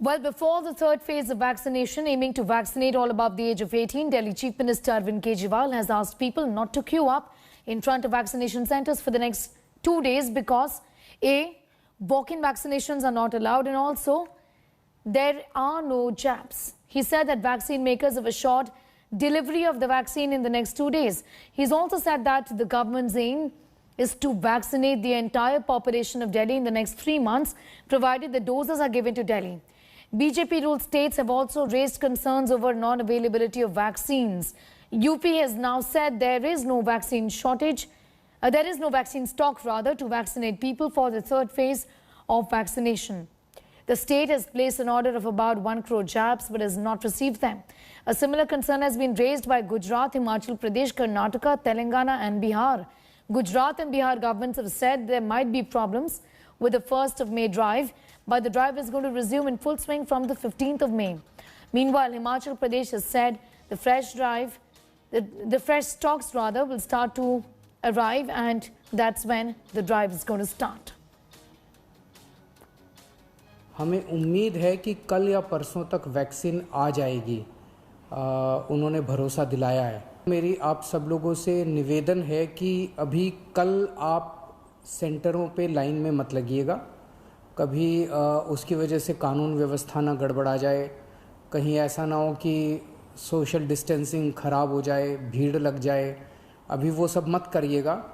Well, before the third phase of vaccination, aiming to vaccinate all above the age of 18, Delhi Chief Minister Arvind Kejriwal has asked people not to queue up in front of vaccination centres for the next 2 days because A, walk-in vaccinations are not allowed, and also there are no jabs. He said that vaccine makers have assured delivery of the vaccine in the next 2 days. He's also said that the government's aim is to vaccinate the entire population of Delhi in the next 3 months, provided the doses are given to Delhi. BJP-ruled states have also raised concerns over non-availability of vaccines. UP has now said there is no vaccine shortage. There is no vaccine stock, rather, to vaccinate people for the third phase of vaccination. The state has placed an order of about 1 crore jabs but has not received them. A similar concern has been raised by Gujarat, Himachal Pradesh, Karnataka, Telangana and Bihar. Gujarat and Bihar governments have said there might be problems with the 1st of May drive, but the drive is going to resume in full swing from the 15th of May. Meanwhile, Himachal Pradesh has said the fresh stocks will start to arrive, and that's when the drive is going to start. हमें उम्मीद है कि कल या परसों तक vaccine आ जाएगी, उन्होंने भरोसा दिलाया है। मेरी आप सब लोगों से निवेदन है कि अभी कल आप सेंटरों पे लाइन में मत लगिएगा, कभी उसकी वजह से कानून व्यवस्था ना गड़बड़ा जाए, कहीं ऐसा ना हो कि सोशल डिस्टेंसिंग ख़राब हो जाए, भीड़ लग जाए। अभी वो सब मत करिएगा,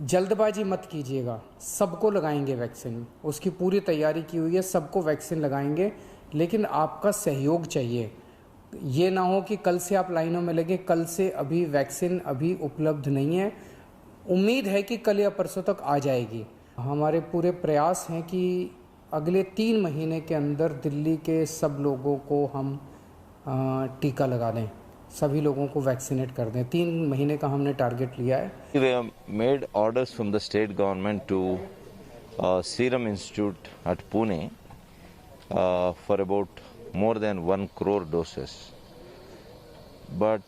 जल्दबाजी मत कीजिएगा। सबको लगाएंगे वैक्सीन, उसकी पूरी तैयारी की हुई है, सबको वैक्सीन लगाएंगे, लेकिन आपका सहयोग चाहिए। ये ना हो कि कल से आप लाइनों में लगे, कल से अभी वैक्सीन अभी उपलब्ध नहीं है। उम्मीद है कि कल या परसों तक आ जाएगी। हमारे पूरे प्रयास हैं कि अगले 3 महीने के अंदर दिल्ली के सब लोगों को हम टीका लगा दें, सभी लोगों को वैक्सीनेट कर दें। 3 महीने का हमने टारगेट लिया है। We have made orders from the state government to Serum Institute at Pune for about more than 1 crore doses. But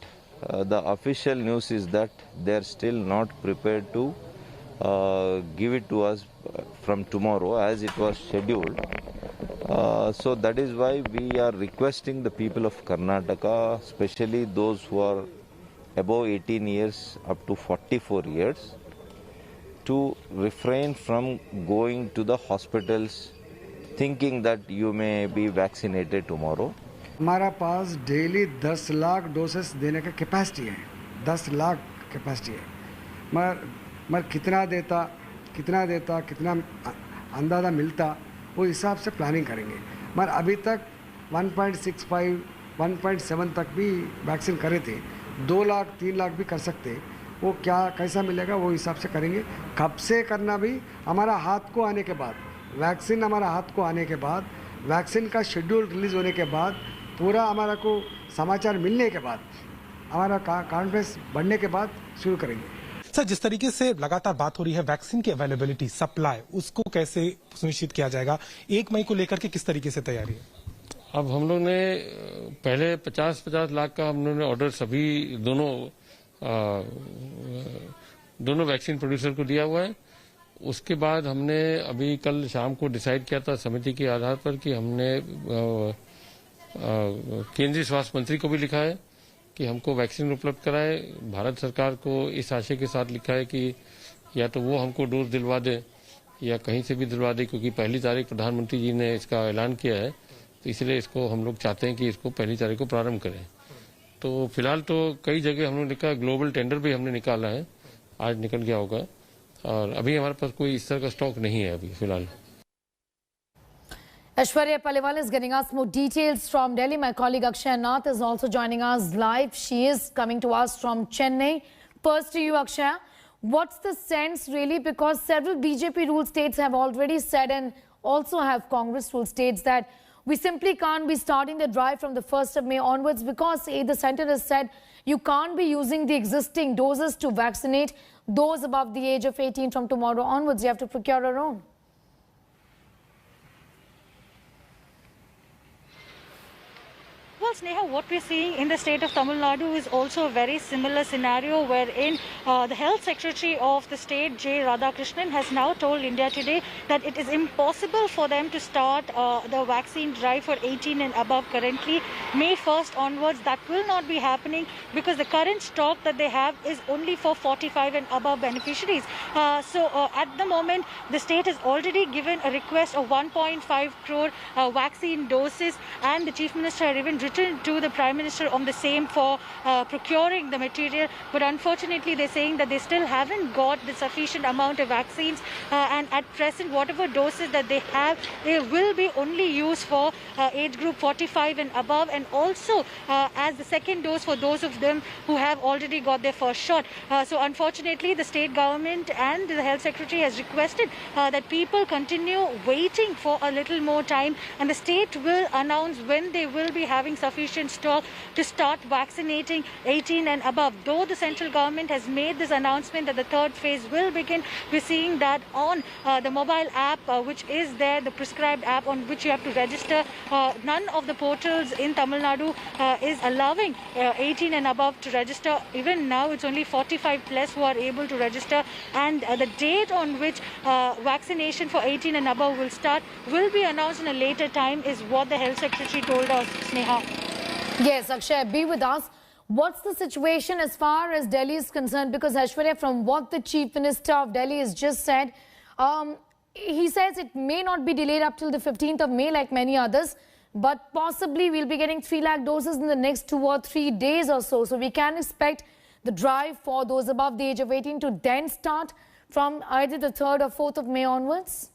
the official news is that they are still not prepared to give it to us from tomorrow as it was scheduled. So that is why we are requesting the people of Karnataka, especially those who are above 18 years up to 44 years, to refrain from going to the hospitals thinking that you may be vaccinated tomorrow. हमारा पास daily 10 lakh doses देने का capacity है, 10 lakh capacity है। मगर कितना देता, कितना अंदाज़ा मिलता, वो हिसाब से प्लानिंग करेंगे। मगर अभी तक 1.65, 1.7 तक भी वैक्सीन करे थे। 2 लाख 3 लाख भी कर सकते, वो क्या कैसा मिलेगा वो हिसाब से करेंगे। कब से करना भी हमारा हाथ को आने के बाद, वैक्सीन हमारा हाथ को आने के बाद, वैक्सीन का शेड्यूल रिलीज़ होने के बाद, पूरा हमारा को समाचार मिलने के बाद, हमारा कॉन्फिडेंस बढ़ने के बाद शुरू करेंगे। सर, जिस तरीके से लगातार बात हो रही है वैक्सीन की अवेलेबिलिटी, सप्लाई, उसको कैसे सुनिश्चित किया जाएगा? 1 मई को लेकर के किस तरीके से तैयारी है? अब हम लोग ने पहले 50-50 लाख का हम लोग ने ऑर्डर सभी दोनों वैक्सीन प्रोड्यूसर को दिया हुआ है। उसके बाद हमने अभी कल शाम को डिसाइड किया था समिति के आधार पर कि हमने केंद्रीय स्वास्थ्य मंत्री को भी लिखा है कि हमको वैक्सीन उपलब्ध कराए। भारत सरकार को इस आशय के साथ लिखा है कि या तो वो हमको डोज दिलवा दे या कहीं से भी दिलवा दे, क्योंकि 1 तारीख प्रधानमंत्री जी ने इसका ऐलान किया है, तो इसलिए इसको हम लोग चाहते हैं कि इसको 1 तारीख को प्रारंभ करें। तो फिलहाल तो कई जगह हम लोग निकाला, ग्लोबल टेंडर भी हमने निकाला है, आज निकल गया होगा, और अभी हमारे पास कोई इस तरह का स्टॉक नहीं है अभी फिलहाल। Aishwarya Paliwal is getting us more details from Delhi. My colleague Akshay Nath is also joining us live. She is coming to us from Chennai. First to you, Akshay. What's the sense really? Because several BJP-ruled states have already said, and also have Congress-ruled states, that we simply can't be starting the drive from the 1st of May onwards because the center has said you can't be using the existing doses to vaccinate those above the age of 18 from tomorrow onwards. You have to procure your own. Well, Sneha, what we're seeing in the state of Tamil Nadu is also a very similar scenario wherein the Health Secretary of the state, J. Radhakrishnan, has now told India Today that it is impossible for them to start the vaccine drive for 18 and above currently. May 1st onwards, that will not be happening because the current stock that they have is only for 45 and above beneficiaries. At the moment, the state has already given a request of 1.5 crore vaccine doses, and the Chief Minister had even written to the Prime Minister on the same for procuring the material. But unfortunately, they're saying that they still haven't got the sufficient amount of vaccines, and at present, whatever doses that they have, they will be only used for age group 45 and above, and also as the second dose for those of them who have already got their first shot. So unfortunately, the state government and the Health Secretary has requested that people continue waiting for a little more time, and the state will announce when they will be having sufficient stock to start vaccinating 18 and above. Though the central government has made this announcement that the third phase will begin, we're seeing that on the mobile app, which is there, the prescribed app on which you have to register, none of the portals in Tamil Nadu is allowing 18 and above to register. Even now, it's only 45 plus who are able to register, and the date on which vaccination for 18 and above will start will be announced in a later time, is what the Health Secretary told us, Sneha. Yes, Akshay, be with us. What's the situation as far as Delhi is concerned? Because Aishwarya, from what the Chief Minister of Delhi has just said, he says it may not be delayed up till the 15th of May like many others, but possibly we'll be getting 3 lakh doses in the next 2 or 3 days or so. So we can expect the drive for those above the age of 18 to then start from either the 3rd or 4th of May onwards?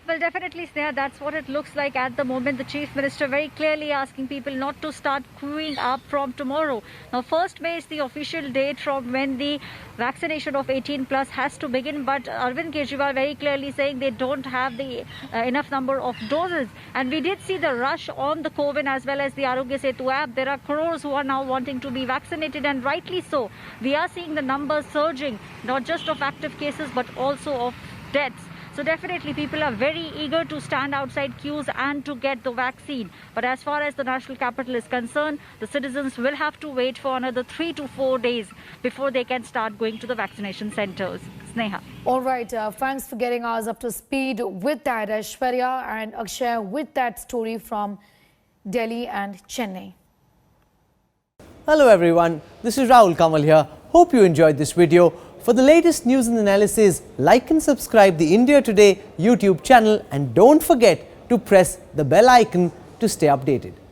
Well, definitely, Sneha, that's what it looks like at the moment. The Chief Minister very clearly asking people not to start queuing up from tomorrow. Now, 1st May is the official date from when the vaccination of 18 plus has to begin. But Arvind Kejriwal very clearly saying they don't have the enough number of doses. And we did see the rush on the CoWIN as well as the Arogya Setu app. There are crores who are now wanting to be vaccinated, and rightly so. We are seeing the numbers surging, not just of active cases, but also of deaths. So definitely people are very eager to stand outside queues and to get the vaccine. But as far as the national capital is concerned, the citizens will have to wait for another 3 to 4 days before they can start going to the vaccination centers. Sneha. All right, thanks for getting us up to speed with that, Aishwarya and Akshay, with that story from Delhi and Chennai. Hello everyone, this is Rahul Kamal here. Hope you enjoyed this video. For the latest news and analysis, like and subscribe the India Today YouTube channel, and don't forget to press the bell icon to stay updated.